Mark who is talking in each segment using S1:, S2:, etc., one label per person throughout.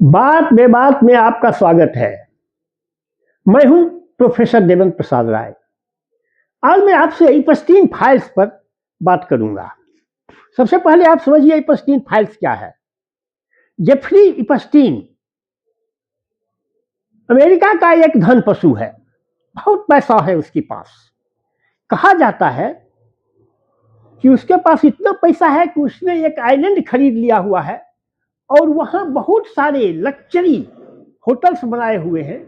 S1: बात बेबात में आपका स्वागत है। मैं हूं प्रोफेसर देवेंद्र प्रसाद राय। आज मैं आपसे एपस्टीन फाइल्स पर बात करूंगा। सबसे पहले आप समझिए एपस्टीन फाइल्स क्या है। जेफरी एपस्टीन अमेरिका का एक धन पशु है, बहुत पैसा है उसके पास। कहा जाता है कि उसके पास इतना पैसा है कि उसने एक आइलैंड खरीद लिया हुआ है और वहां बहुत सारे लग्जरी होटल्स बनाए हुए हैं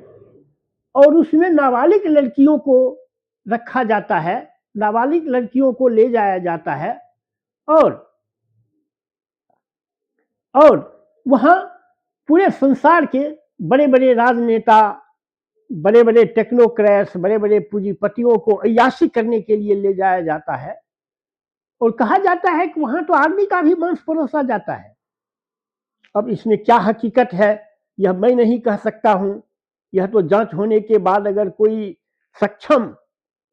S1: और उसमें नाबालिग लड़कियों को रखा जाता है, नाबालिग लड़कियों को ले जाया जाता है और और वहां पूरे संसार के बड़े बड़े राजनेता, बड़े बड़े टेक्नोक्रेट्स, बड़े बड़े पूंजीपतियों को अय्याशी करने के लिए ले जाया जाता है और कहा जाता है कि वहां तो आदमी का भी मांस परोसा जाता है। अब इसमें क्या हकीकत है यह मैं नहीं कह सकता हूं। यह तो जांच होने के बाद, अगर कोई सक्षम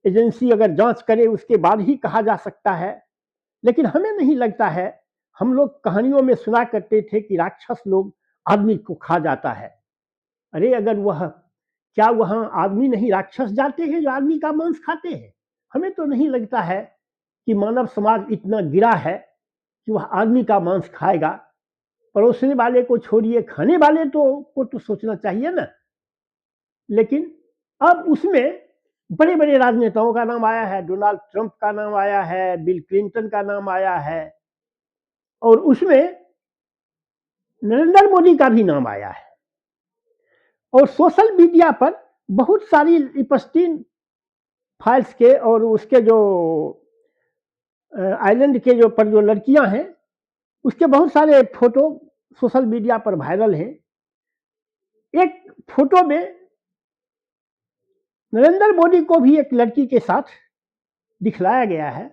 S1: एजेंसी अगर जांच करे उसके बाद ही कहा जा सकता है। लेकिन हमें नहीं लगता है। हम लोग कहानियों में सुना करते थे कि राक्षस लोग आदमी को खा जाता है। अरे अगर वह, क्या वहां आदमी नहीं राक्षस जाते हैं जो आदमी का मांस खाते हैं? हमें तो नहीं लगता है कि मानव समाज इतना गिरा है कि वह आदमी का मांस खाएगा। परोसने वाले को छोड़िए, खाने वाले को तो सोचना चाहिए ना। लेकिन अब उसमें बड़े बड़े राजनेताओं का नाम आया है, डोनाल्ड ट्रंप का नाम आया है, बिल क्लिंटन का नाम आया है और उसमें नरेंद्र मोदी का भी नाम आया है। और सोशल मीडिया पर बहुत सारी एपस्टीन फाइल्स के और उसके जो आइलैंड के जो लड़कियां हैं उसके बहुत सारे फोटो सोशल मीडिया पर वायरल हैं। एक फोटो में नरेंद्र मोदी को भी एक लड़की के साथ दिखलाया गया है।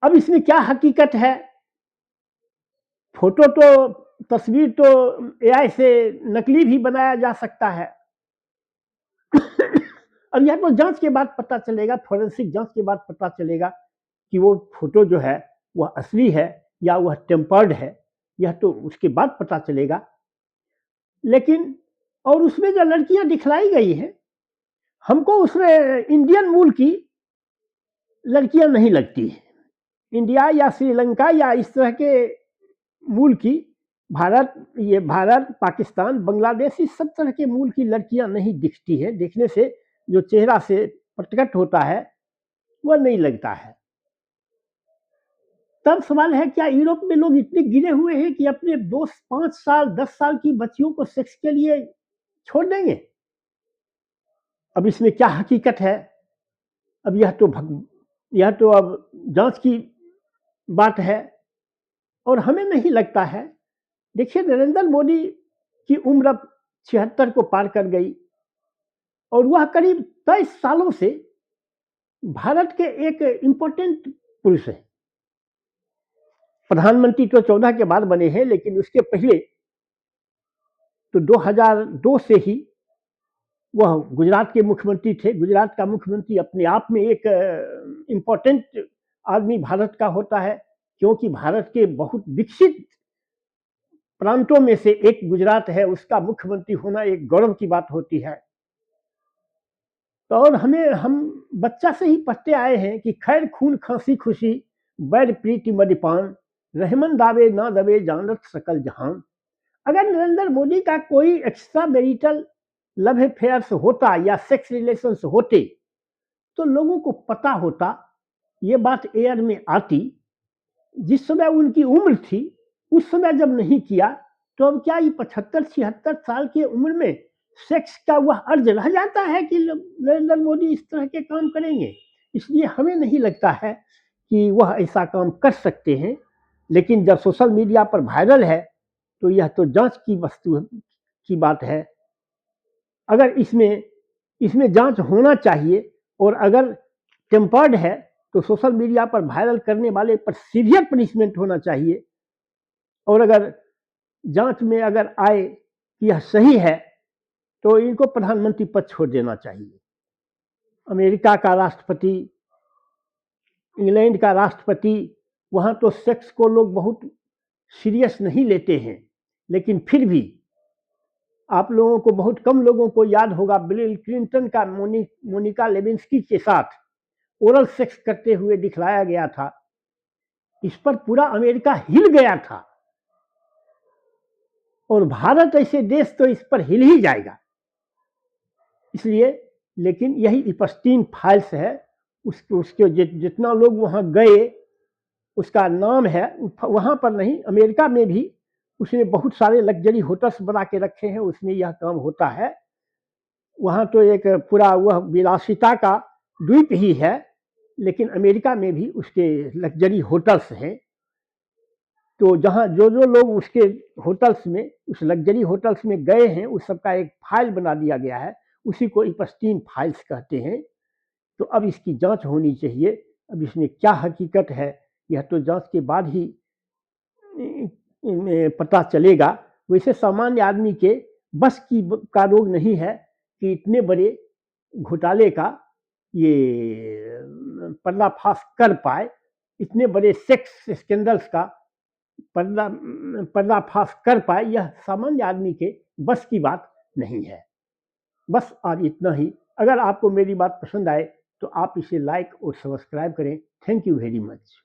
S1: अब इसमें क्या हकीकत है? फोटो तो, तस्वीर तो एआई से नकली भी बनाया जा सकता है। अब यह तो जांच के बाद पता चलेगा, फोरेंसिक जांच के बाद पता चलेगा कि वो फोटो जो है वह असली है या वह टेम्पर्ड है। यह तो उसके बाद पता चलेगा। लेकिन और उसमें जो लड़कियां दिखलाई गई हैं, हमको उसमें इंडियन मूल की लड़कियां नहीं लगती है। इंडिया या श्रीलंका या इस तरह के मूल की, भारत, पाकिस्तान, बांग्लादेश, इस सब तरह के मूल की लड़कियां नहीं दिखती है। देखने से जो चेहरा से प्रकट होता है वह नहीं लगता है। तब सवाल है, क्या यूरोप में लोग इतने गिरे हुए हैं कि अपने 5 साल 10 साल की बच्चियों को सेक्स के लिए छोड़ देंगे? अब इसमें क्या हकीकत है? अब यह तो अब जांच की बात है और हमें नहीं लगता है। देखिए, नरेंद्र मोदी की उम्र अब 76 को पार कर गई और वह करीब 23 सालों से भारत के एक इंपॉर्टेंट पुरुष है। प्रधानमंत्री तो 14 के बाद बने हैं, लेकिन उसके पहले तो 2002 से ही वह गुजरात के मुख्यमंत्री थे। गुजरात का मुख्यमंत्री अपने आप में एक इंपॉर्टेंट आदमी भारत का होता है, क्योंकि भारत के बहुत विकसित प्रांतों में से एक गुजरात है। उसका मुख्यमंत्री होना एक गौरव की बात होती है। तो और हम बच्चा से ही पढ़ते आए हैं कि खैर खून खांसी खुशी, बैर प्रीति मदिपान, रहमन दावे ना दबे जानत सकल जहान। अगर नरेंद्र मोदी का कोई एक्स्ट्रा मैरिटल लव अफेयर्स होता या सेक्स रिलेशंस होते तो लोगों को पता होता, ये बात एयर में आती। जिस समय उनकी उम्र थी उस समय जब नहीं किया, तो अब क्या ये 75-76 साल की उम्र में सेक्स का वह अर्ज रह जाता है कि नरेंद्र मोदी इस तरह के काम करेंगे? इसलिए हमें नहीं लगता है कि वह ऐसा काम कर सकते हैं। लेकिन जब सोशल मीडिया पर वायरल है तो यह तो जांच की वस्तु की बात है। अगर इसमें जांच होना चाहिए और अगर टेम्पर्ड है तो सोशल मीडिया पर वायरल करने वाले पर सीवियर पनिशमेंट होना चाहिए। और अगर जांच में अगर आए कि यह सही है तो इनको प्रधानमंत्री पद छोड़ देना चाहिए। अमेरिका का राष्ट्रपति, इंग्लैंड का राष्ट्रपति, वहां तो सेक्स को लोग बहुत सीरियस नहीं लेते हैं। लेकिन फिर भी आप लोगों को, बहुत कम लोगों को याद होगा, बिल क्लिंटन का मोनिका लेविंस्की के साथ ओरल सेक्स करते हुए दिखलाया गया था। इस पर पूरा अमेरिका हिल गया था, और भारत ऐसे देश तो इस पर हिल ही जाएगा। इसलिए, लेकिन यही इपस्टीन फाइल्स है, उसके जितना लोग वहां गए उसका नाम है, वहां पर नहीं, अमेरिका में भी उसने बहुत सारे लग्जरी होटल्स बना के रखे हैं, उसमें यह काम होता है। वहां तो एक पूरा वह विलासिता का द्वीप ही है, लेकिन अमेरिका में भी उसके लग्जरी होटल्स हैं। तो जहां जो लोग उसके होटल्स में, उस लग्जरी होटल्स में गए हैं, उस सबका एक फाइल बना दिया गया है, उसी को इपस्टीन फाइल्स कहते हैं। तो अब इसकी जांच होनी चाहिए। अब इसमें क्या हकीकत है, यह तो जांच के बाद ही पता चलेगा। वैसे सामान्य आदमी के बस की का रोग नहीं है कि इतने बड़े घोटाले का ये पर्दाफाश कर पाए, इतने बड़े सेक्स स्कैंडल्स का पर्दाफाश कर पाए। यह सामान्य आदमी के बस की बात नहीं है। बस आज इतना ही। अगर आपको मेरी बात पसंद आए तो आप इसे लाइक और सब्सक्राइब करें। Thank you very much.